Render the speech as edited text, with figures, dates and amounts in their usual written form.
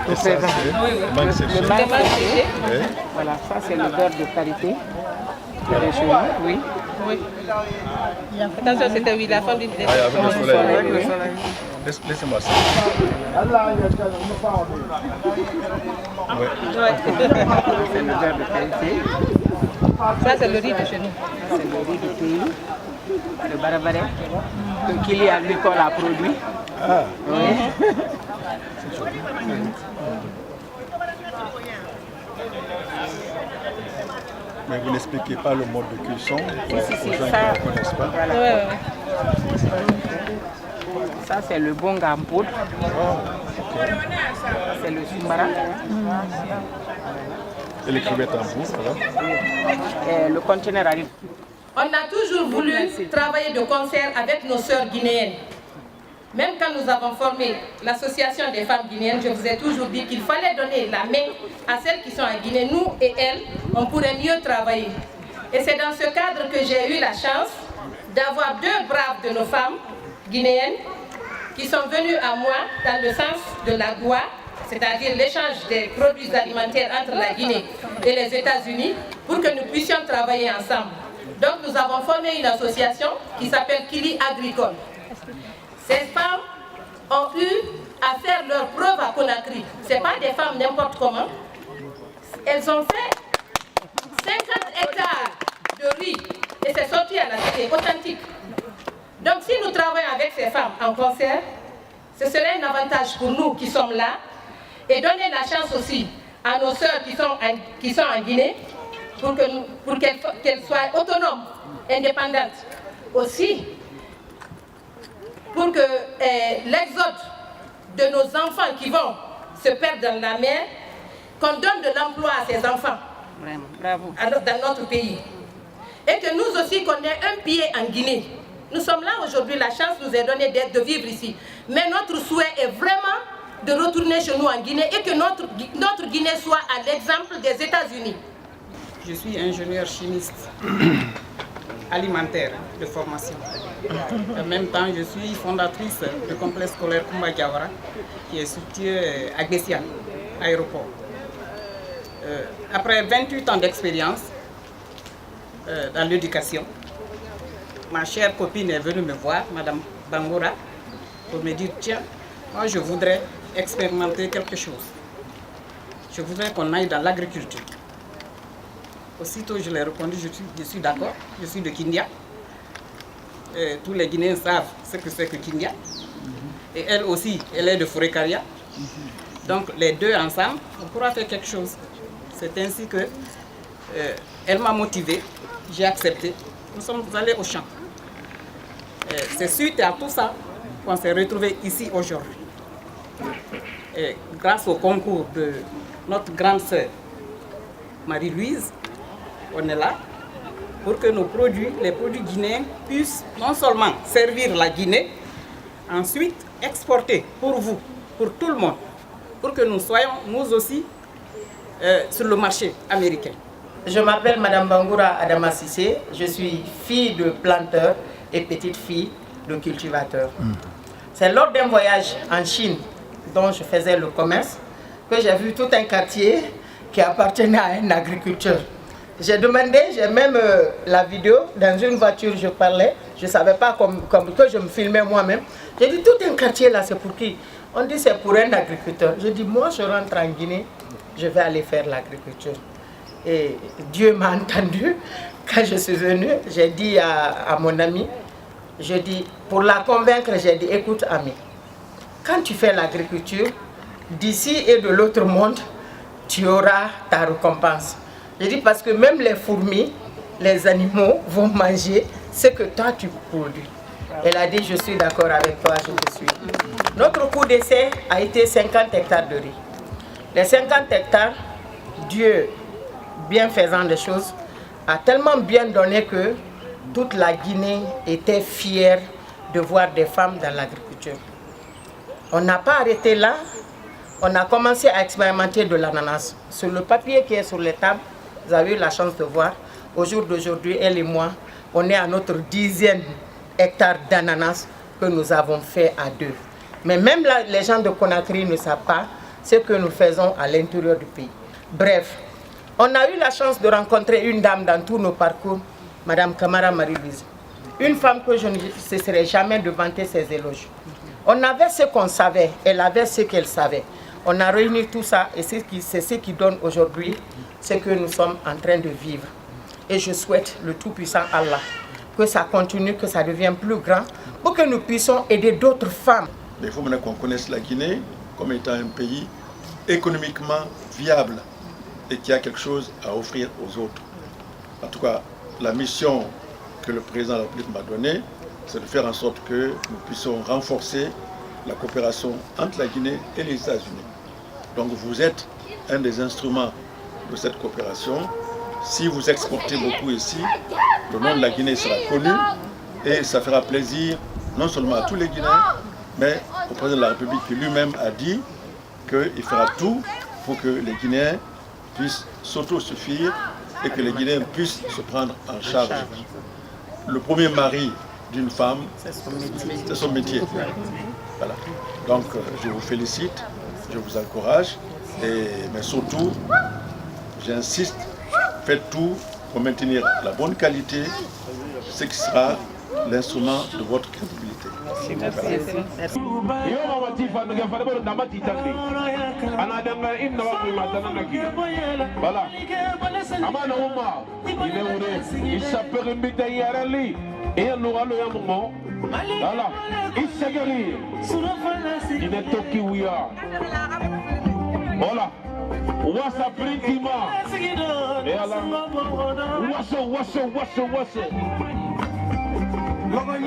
Et ça, c'est mangue séché. Le mangue séché. Oui. Voilà, ça c'est le beurre de qualité. Oui. Oui. Attention, c'était oui, la femme d'une Ah, avec le soleil. Oui. Laissez-moi ça. Oui. C'est le beurre de qualité. Ça, c'est le riz de chez nous. C'est le riz du pays. Le barabaré. Que Kili agricole a produit. Ah. Oui. Mais vous n'expliquez pas le mode de cuisson aux gens Si, qui ça, ne connaissent pas. voilà. Ouais. Ça c'est le bonga en poudre. C'est le sumbara. Et les crevettes en bouffe, voilà. Et le conteneur arrive. On a toujours voulu travailler de concert avec nos sœurs guinéennes. Même quand nous avons formé l'association des femmes guinéennes, je vous ai toujours dit qu'il fallait donner la main à celles qui sont en Guinée. Nous et elles, on pourrait mieux travailler. Et c'est dans ce cadre que j'ai eu la chance d'avoir deux braves de nos femmes guinéennes qui sont venues à moi dans le sens de la GOA, c'est-à-dire l'échange des produits alimentaires entre la Guinée et les États-Unis, pour que nous puissions travailler ensemble. Donc nous avons formé une association qui s'appelle Kili Agricole. Ces femmes ont eu à faire leurs preuves à Conakry. Ce n'est pas des femmes n'importe comment. Elles ont fait 50 hectares de riz et c'est sorti à la télé, authentique. Donc si nous travaillons avec ces femmes en concert, ce serait un avantage pour nous qui sommes là et donner la chance aussi à nos sœurs qui sont en Guinée pour qu'elles soient autonomes, indépendantes. Aussi, pour que l'exode de nos enfants qui vont se perdre dans la mer, qu'on donne de l'emploi à ces enfants. Vraiment, bravo. Dans notre pays. Et que nous aussi qu'on ait un pied en Guinée. Nous sommes là aujourd'hui, la chance nous est donnée de vivre ici. Mais notre souhait est vraiment de retourner chez nous en Guinée et que notre Guinée soit à l'exemple des États-Unis. Je suis ingénieur chimiste alimentaire de formation. En même temps, je suis fondatrice du complexe scolaire Koumba Diawara qui est situé à Gbessiane, aéroport. Après 28 ans d'expérience dans l'éducation, ma chère copine est venue me voir, Madame Bangoura, pour me dire, tiens, moi je voudrais expérimenter quelque chose. Je voudrais qu'on aille dans l'agriculture. Aussitôt, je lui ai répondu, je suis d'accord, je suis de Kindia. Tous les Guinéens savent ce que c'est que Kindia. Et elle aussi, elle est de Fourekaria. Donc les deux ensemble, on pourra faire quelque chose. C'est ainsi que elle m'a motivé, j'ai accepté. Nous sommes allés au champ. C'est suite à tout ça qu'on s'est retrouvés ici aujourd'hui. Grâce au concours de notre grande sœur Marie-Louise, on est là pour que nos produits, les produits guinéens, puissent non seulement servir la Guinée, ensuite exporter pour vous, pour tout le monde, pour que nous soyons, nous aussi, sur le marché américain. Je m'appelle Madame Bangoura Adama Sissé, je suis fille de planteur et petite fille de cultivateur. C'est lors d'un voyage en Chine dont je faisais le commerce que j'ai vu tout un quartier qui appartenait à un agriculteur. J'ai demandé, j'ai même la vidéo, dans une voiture je parlais, je ne savais pas que je me filmais moi-même. J'ai dit tout un quartier là c'est pour qui? On dit c'est pour un agriculteur. Je dis moi je rentre en Guinée, je vais aller faire l'agriculture. Et Dieu m'a entendu. Quand je suis venue, j'ai dit à mon ami, je dis, pour la convaincre, j'ai dit, écoute ami, quand tu fais l'agriculture, d'ici et de l'autre monde, tu auras ta récompense. Je dis parce que même les fourmis, les animaux vont manger ce que toi tu produis. Elle a dit, je suis d'accord avec toi, je te suis. Notre coût d'essai a été 50 hectares de riz. Les 50 hectares, Dieu, bien faisant des choses, a tellement bien donné que toute la Guinée était fière de voir des femmes dans l'agriculture. On n'a pas arrêté là, on a commencé à expérimenter de l'ananas. Sur le papier qui est sur les tables, vous avez eu la chance de voir, au jour d'aujourd'hui, elle et moi, on est à notre 10e hectare d'ananas que nous avons fait à deux. Mais même là, les gens de Conakry ne savent pas ce que nous faisons à l'intérieur du pays. Bref, on a eu la chance de rencontrer une dame dans tous nos parcours, Madame Camara Marie-Louise. Une femme que je ne cesserai jamais de vanter ses éloges. On avait ce qu'on savait, elle avait ce qu'elle savait. On a réuni tout ça et c'est ce qui donne aujourd'hui ce que nous sommes en train de vivre. Et je souhaite le Tout-Puissant Allah que ça continue, que ça devienne plus grand pour que nous puissions aider d'autres femmes. Mais il faut maintenant qu'on connaisse la Guinée comme étant un pays économiquement viable et qui a quelque chose à offrir aux autres. En tout cas, la mission que le président de la République m'a donnée, c'est de faire en sorte que nous puissions renforcer la coopération entre la Guinée et les États-Unis. Donc vous êtes un des instruments de cette coopération. Si vous exportez beaucoup ici, le nom de la Guinée sera connu et ça fera plaisir non seulement à tous les Guinéens, mais au président de la République qui lui-même a dit qu'il fera tout pour que les Guinéens puissent s'autosuffire et que les Guinéens puissent se prendre en charge. Le premier mari d'une femme, c'est son métier. Voilà. Donc je vous félicite, je vous encourage, mais surtout, j'insiste, faites tout pour maintenir la bonne qualité, ce qui sera l'instrument de votre crédibilité. Merci. Voilà. Wasa Printima. Et alors, wasa.